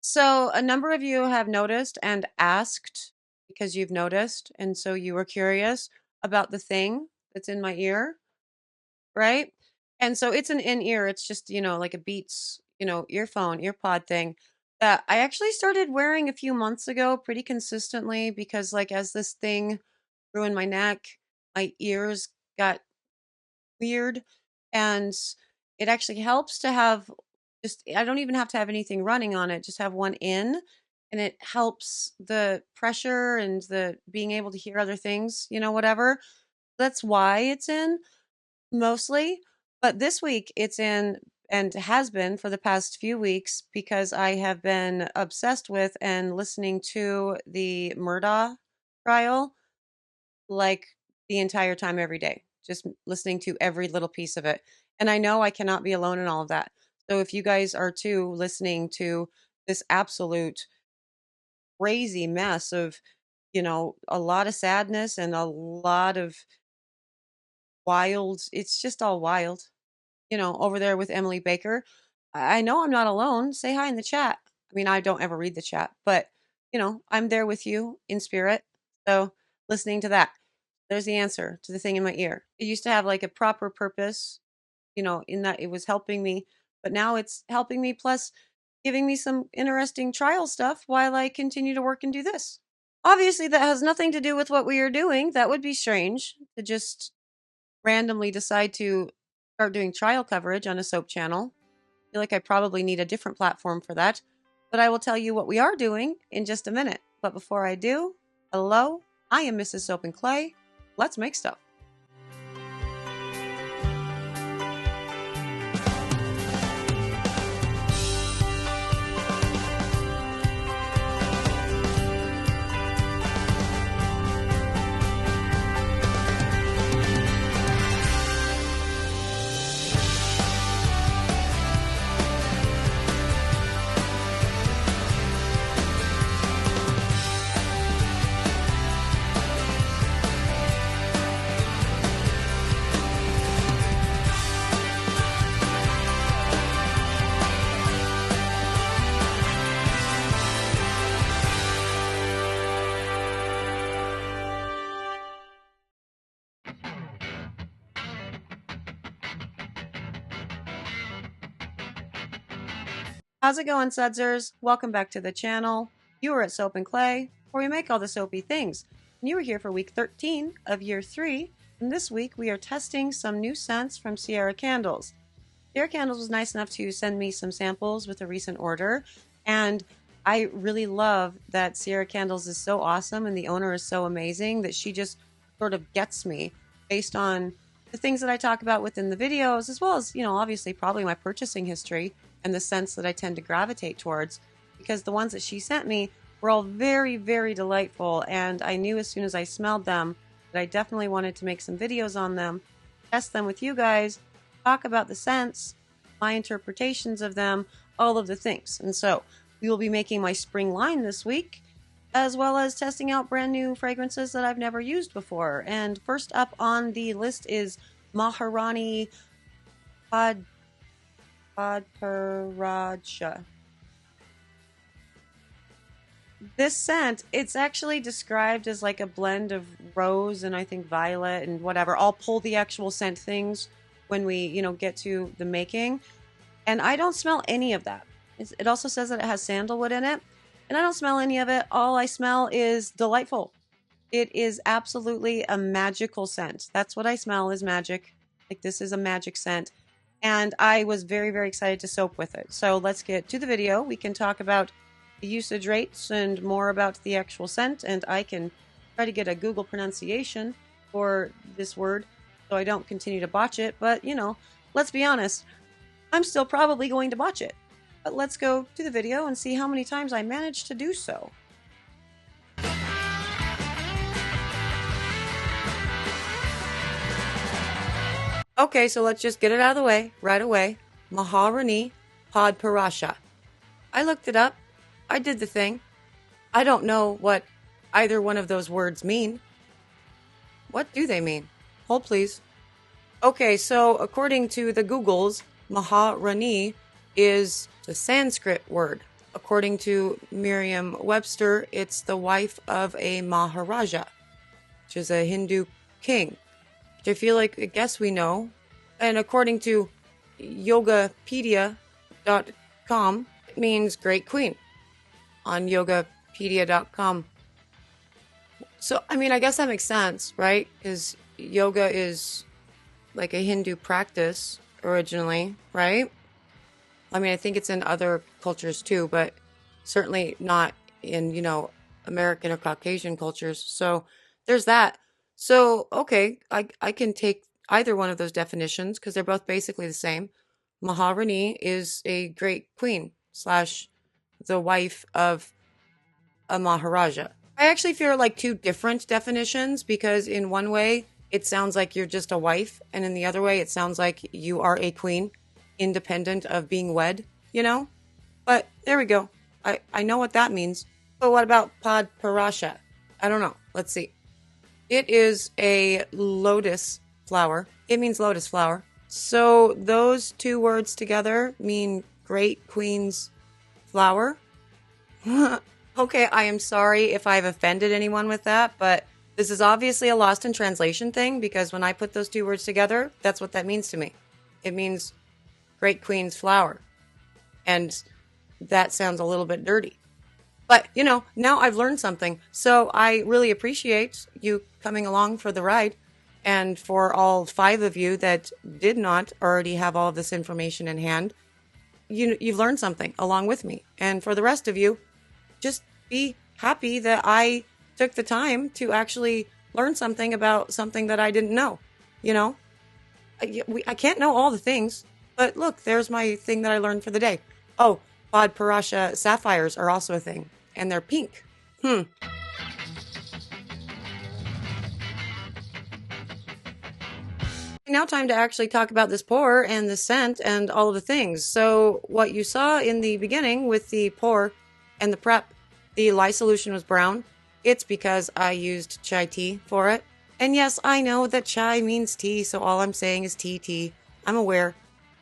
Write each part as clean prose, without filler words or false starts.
So, a number of you have noticed and asked because you've noticed, and so you were curious about the thing that's in my ear, right? And so it's an in-ear, it's just, like a Beats, earphone, earpod thing that I actually started wearing a few months ago pretty consistently because like as this thing grew in my neck, my ears got weird and it actually helps to have just I don't even have to have anything running on it, just have one in and it helps the pressure and the being able to hear other things, whatever. That's why it's in mostly. But this week it's in and has been for the past few weeks because I have been obsessed with and listening to the Murdaugh trial like the entire time every day, just listening to every little piece of it. And I know I cannot be alone in all of that. So if you guys are too listening to this absolute crazy mess of, a lot of sadness and a lot of wild, it's just all wild, over there with Emily Baker. I know I'm not alone. Say hi in the chat. I mean, I don't ever read the chat, but, I'm there with you in spirit. So listening to that. There's the answer to the thing in my ear. It used to have like a proper purpose, in that it was helping me, but now it's helping me plus giving me some interesting trial stuff while I continue to work and do this. Obviously, that has nothing to do with what we are doing. That would be strange to just randomly decide to start doing trial coverage on a soap channel. I feel like I probably need a different platform for that, but I will tell you what we are doing in just a minute. But before I do, hello, I am Mrs. Soap and Clay. Let's make stuff. How's it going, Sudsers? Welcome back to the channel. You are at Soap and Clay, where we make all the soapy things. And you are here for week 13 of year 3, and this week we are testing some new scents from Cierra Candles. Cierra Candles was nice enough to send me some samples with a recent order, and I really love that Cierra Candles is so awesome and the owner is so amazing that she just sort of gets me based on the things that I talk about within the videos, as well as, obviously probably my purchasing history and the scents that I tend to gravitate towards, because the ones that she sent me were all very, very delightful, and I knew as soon as I smelled them that I definitely wanted to make some videos on them, test them with you guys, talk about the scents, my interpretations of them, all of the things. And so we will be making my spring line this week, as well as testing out brand new fragrances that I've never used before. And first up on the list is Maharani Podparadsha. This scent, it's actually described as like a blend of rose and I think violet and whatever. I'll pull the actual scent things when we, get to the making. And I don't smell any of that. It also says that it has sandalwood in it. And I don't smell any of it. All I smell is delightful. It is absolutely a magical scent. That's what I smell is magic. Like this is a magic scent. And I was very, very excited to soap with it. So let's get to the video. We can talk about the usage rates and more about the actual scent. And I can try to get a Google pronunciation for this word so I don't continue to botch it. But, let's be honest, I'm still probably going to botch it. But let's go to the video and see how many times I managed to do so. Okay, so let's just get it out of the way right away. Maharani Podparasha. I looked it up. I did the thing. I don't know what either one of those words mean. What do they mean? Hold please. Okay, so according to the Googles, Maharani is the Sanskrit word. according to Merriam-Webster, it's the wife of a Maharaja, which is a Hindu king, which I feel like, I guess we know. And according to yogapedia.com, it means great queen on yogapedia.com. So, I mean, I guess that makes sense, right? Because yoga is like a Hindu practice originally, right? I mean, I think it's in other cultures too, but certainly not in, American or Caucasian cultures. So there's that. So, okay, I can take either one of those definitions because they're both basically the same. Maharani is a great queen slash the wife of a Maharaja. I actually feel like two different definitions because in one way it sounds like you're just a wife, and in the other way it sounds like you are a queen, independent of being wed, But there we go. I know what that means. But what about Podparasha? I don't know. Let's see. It is a lotus flower. It means lotus flower. So those two words together mean great queen's flower. Okay, I am sorry if I've offended anyone with that, but this is obviously a lost in translation thing because when I put those two words together, that's what that means to me. It means great queen's flower. And that sounds a little bit dirty. But, now I've learned something. So I really appreciate you coming along for the ride. And for all 5 of you that did not already have all of this information in hand, you've learned something along with me. And for the rest of you, just be happy that I took the time to actually learn something about something that I didn't know. I can't know all the things, but look, there's my thing that I learned for the day. Oh, Podparasha sapphires are also a thing, and they're pink. Now time to actually talk about this pour and the scent and all of the things. So what you saw in the beginning with the pour and the prep, the lye solution was brown. It's because I used chai tea for it. And yes, I know that chai means tea, so all I'm saying is tea. I'm aware.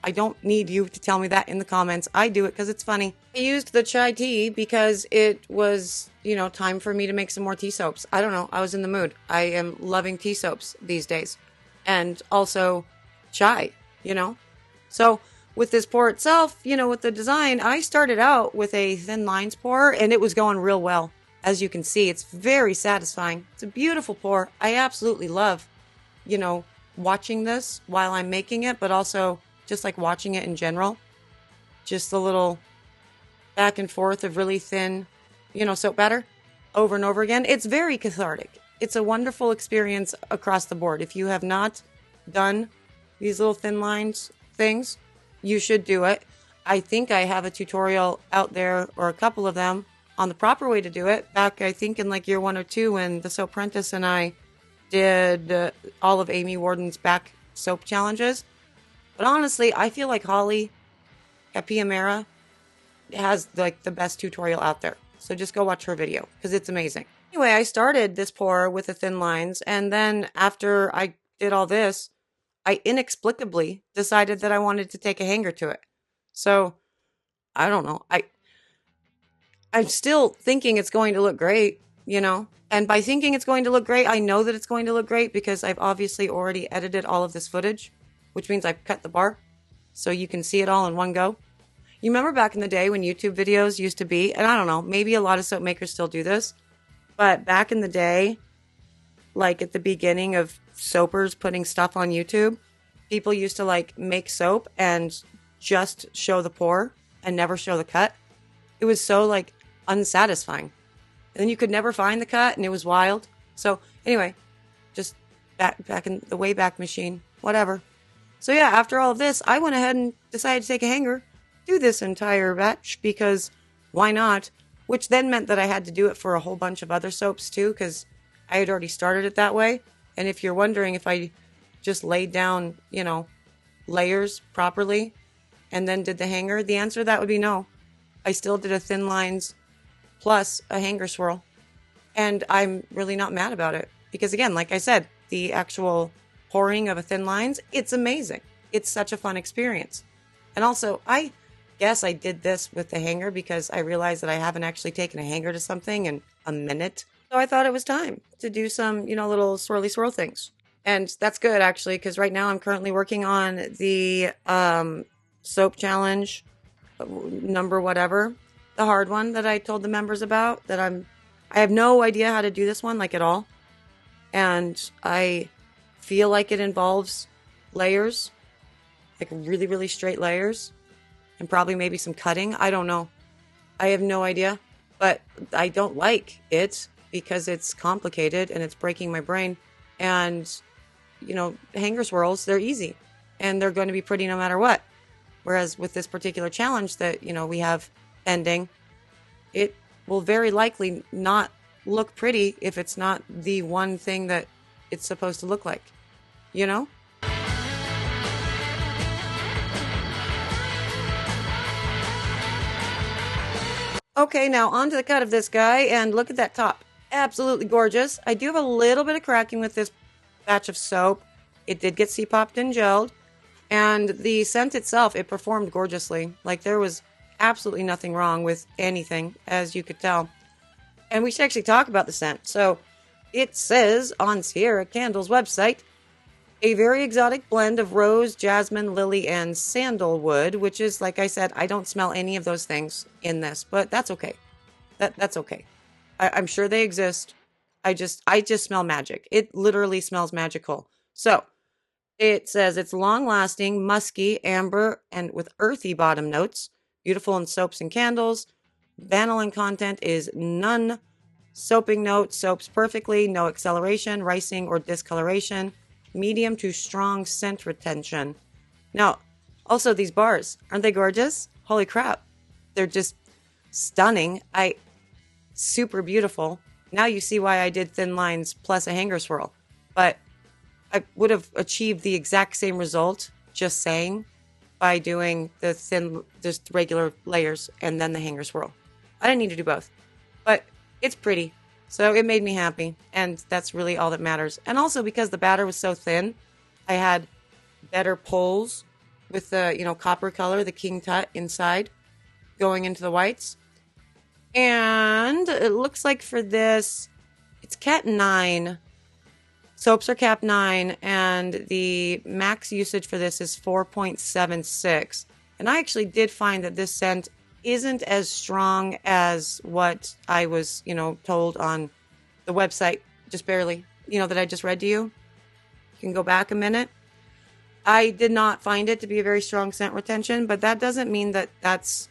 I don't need you to tell me that in the comments. I do it because it's funny. I used the chai tea because it was, time for me to make some more tea soaps. I don't know. I was in the mood. I am loving tea soaps these days. And also chai, So with this pour itself, with the design, I started out with a thin lines pour and it was going real well. As you can see, it's very satisfying. It's a beautiful pour. I absolutely love, watching this while I'm making it, but also just like watching it in general. Just a little back and forth of really thin, soap batter over and over again. It's very cathartic. It's a wonderful experience across the board. If you have not done these little thin lines things, you should do it. I think I have a tutorial out there or a couple of them on the proper way to do it back, I think, in like year 1 or 2 when the Soap Apprentice and I did all of Amy Warden's back soap challenges. But honestly, I feel like Holly Capiamera has like the best tutorial out there. So just go watch her video because it's amazing. Anyway, I started this pour with the thin lines, and then after I did all this, I inexplicably decided that I wanted to take a hanger to it. So, I don't know. I'm still thinking it's going to look great, And by thinking it's going to look great, I know that it's going to look great because I've obviously already edited all of this footage, which means I've cut the bar so you can see it all in one go. You remember back in the day when YouTube videos used to be, and I don't know, maybe a lot of soap makers still do this, but back in the day, like at the beginning of soapers putting stuff on YouTube, people used to like make soap and just show the pour and never show the cut. It was so like unsatisfying. And then you could never find the cut and it was wild. So anyway, just back in the Wayback Machine, whatever. So yeah, after all of this, I went ahead and decided to take a hanger, do this entire batch because why not? Which then meant that I had to do it for a whole bunch of other soaps too, because I had already started it that way. And if you're wondering if I just laid down, layers properly and then did the hanger, the answer to that would be no. I still did a thin lines plus a hanger swirl. And I'm really not mad about it. Because again, like I said, the actual pouring of a thin lines, it's amazing. It's such a fun experience. And also, I guess I did this with the hanger because I realized that I haven't actually taken a hanger to something in a minute. So I thought it was time to do some, little swirly swirl things. And that's good actually, because right now I'm currently working on the soap challenge number whatever, the hard one that I told the members about. I have no idea how to do this one like at all, and I feel like it involves layers, like really really straight layers, and probably maybe some cutting. I don't know. I have no idea, but I don't like it because it's complicated and it's breaking my brain. And hanger swirls, they're easy and they're going to be pretty no matter what. Whereas with this particular challenge that, we have ending, it will very likely not look pretty if it's not the one thing that it's supposed to look like, Okay, now onto the cut of this guy, and look at that top. Absolutely gorgeous. I do have a little bit of cracking with this batch of soap. It did get C-popped and gelled. And the scent itself, it performed gorgeously. Like, there was absolutely nothing wrong with anything, as you could tell. And we should actually talk about the scent. So, it says on Cierra Candles' website, a very exotic blend of rose, jasmine, lily, and sandalwood, which is, like I said, I don't smell any of those things in this, but that's okay. That's okay. I'm sure they exist. I just smell magic. It literally smells magical. So, it says it's long-lasting, musky, amber, and with earthy bottom notes. Beautiful in soaps and candles. Vanillin content is none. Soaping notes soaps perfectly. No acceleration, ricing, or discoloration. Medium to strong scent retention. Now, also these bars, aren't they gorgeous? Holy crap. They're just stunning. Super beautiful. Now you see why I did thin lines plus a hanger swirl. But I would have achieved the exact same result, just saying, by doing the thin, just regular layers and then the hanger swirl. I didn't need to do both, but it's pretty. So it made me happy, and that's really all that matters. And also because the batter was so thin, I had better pulls with the, copper color, the King Tut inside, going into the whites. And it looks like for this, it's Cat 9. Soaps are Cap 9, and the max usage for this is 4.76. And I actually did find that this scent isn't as strong as what I was, told on the website, just barely, that I just read to you. You can go back a minute. I did not find it to be a very strong scent retention, but that doesn't mean that that's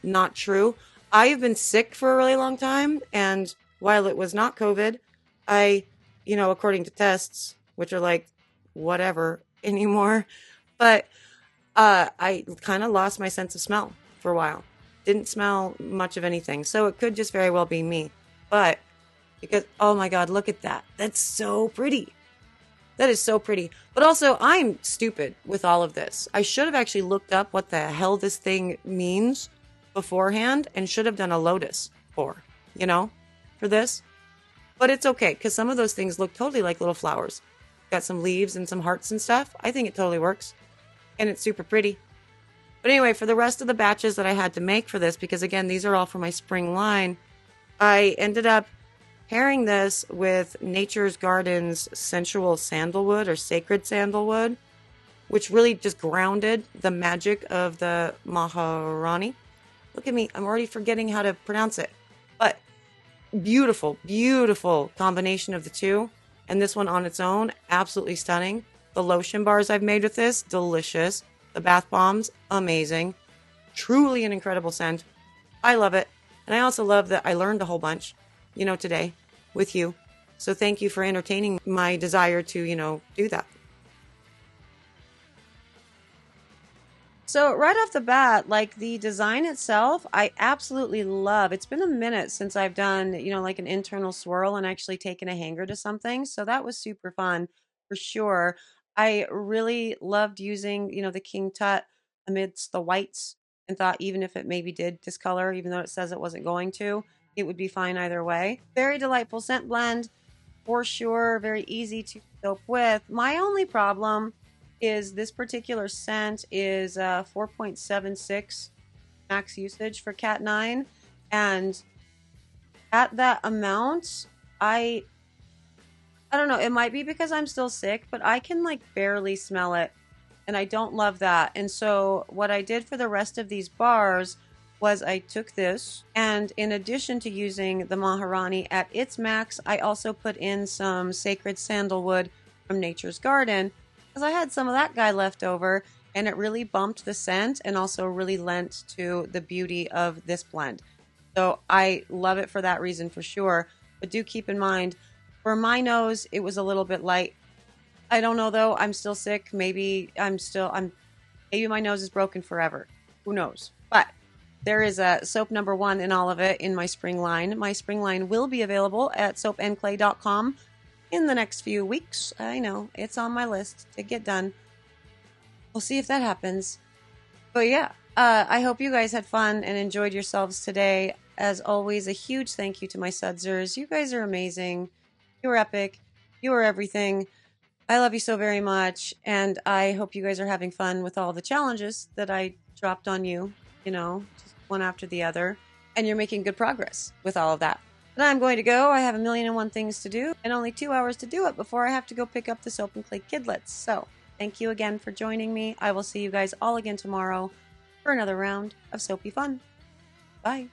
not true. I have been sick for a really long time, and while it was not COVID, according to tests, which are like whatever anymore, but I kind of lost my sense of smell for a while. Didn't smell much of anything, so it could just very well be me. But because, oh my god, look at that. That's so pretty. That is so pretty. But also, I'm stupid with all of this. I should have actually looked up what the hell this thing means beforehand and should have done a lotus for this. But it's okay, because some of those things look totally like little flowers. Got some leaves and some hearts and stuff. I think it totally works. And it's super pretty. But anyway, for the rest of the batches that I had to make for this, because again, these are all for my spring line, I ended up pairing this with Nature's Garden's Sensual Sandalwood or Sacred Sandalwood, which really just grounded the magic of the Maharani. Look at me, I'm already forgetting how to pronounce it. But beautiful, beautiful combination of the two. And this one on its own, absolutely stunning. The lotion bars I've made with this, delicious. The bath bombs, amazing. Truly an incredible scent. I love it. And I also love that I learned a whole bunch, today with you. So thank you for entertaining my desire to, do that. So right off the bat, like the design itself, I absolutely love. It's been a minute since I've done, like an internal swirl and actually taken a hanger to something. So that was super fun for sure. I really loved using, the King Tut amidst the whites and thought even if it maybe did discolor, even though it says it wasn't going to, it would be fine either way. Very delightful scent blend for sure. Very easy to soap with. My only problem is this particular scent is 4.76 max usage for Cat 9. And at that amount, I don't know, it might be because I'm still sick, but I can like barely smell it. And I don't love that. And so what I did for the rest of these bars was I took this, and in addition to using the Maharani at its max, I also put in some sacred sandalwood from Nature's Garden because I had some of that guy left over, and it really bumped the scent and also really lent to the beauty of this blend. So I love it for that reason for sure. But do keep in mind, for my nose, it was a little bit light. I don't know though. I'm still sick. Maybe maybe my nose is broken forever. Who knows? But there is a soap number 1 in all of it in my spring line. My spring line will be available at soapandclay.com in the next few weeks. I know it's on my list to get done. We'll see if that happens. But yeah, I hope you guys had fun and enjoyed yourselves today. As always, a huge thank you to my sudsers. You guys are amazing. You are epic. You are everything. I love you so very much, and I hope you guys are having fun with all the challenges that I dropped on you, just one after the other, and you're making good progress with all of that. But I'm going to go. I have 1,000,001 things to do, and only 2 hours to do it before I have to go pick up the Soap and Clay Kidlets. So, thank you again for joining me. I will see you guys all again tomorrow for another round of soapy fun. Bye.